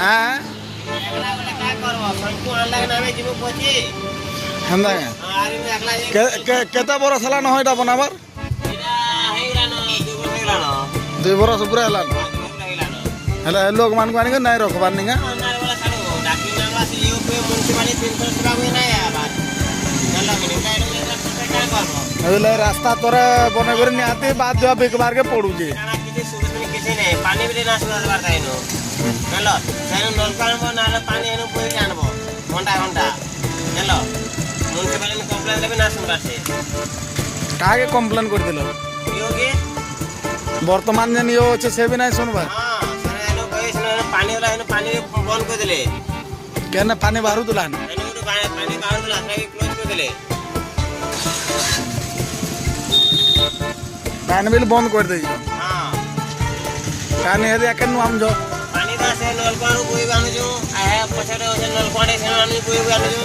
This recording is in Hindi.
हाँ हेंदा केता बरस हला न होइटा बनाबार 2 बरस ऊपर हला हेला लोग मान को आनी नहीं रखबार निगा हेला रास्ता तोरे बने करे निहाती बात जो बिकबार के पड़ू जे पानी भी ना सुधार बार थाई नो हेलो सेन नलकान बो नाले पानी एनु पोई जानबो घंटा घंटा हेलो म्युनिसिपालिटी में कंप्लेन लेबे ना सुनबार से कागे कंप्लेन कर दिलो योगे वर्तमान जन यो छे से भी नहीं सुनबा हां सर एनु कहिस न पानी वाला एनु पानी बंद कर दिले केने पानी बाहर दुलान एनु तो पानी बाहर दुला सही क्लोज कर दिले पानी बिल बंद कर दे हां काने हेदे अकन हम जो पानी का से नलकान कोई बानु जो आया पछड़े से नलकान से आनी कोई बानु जो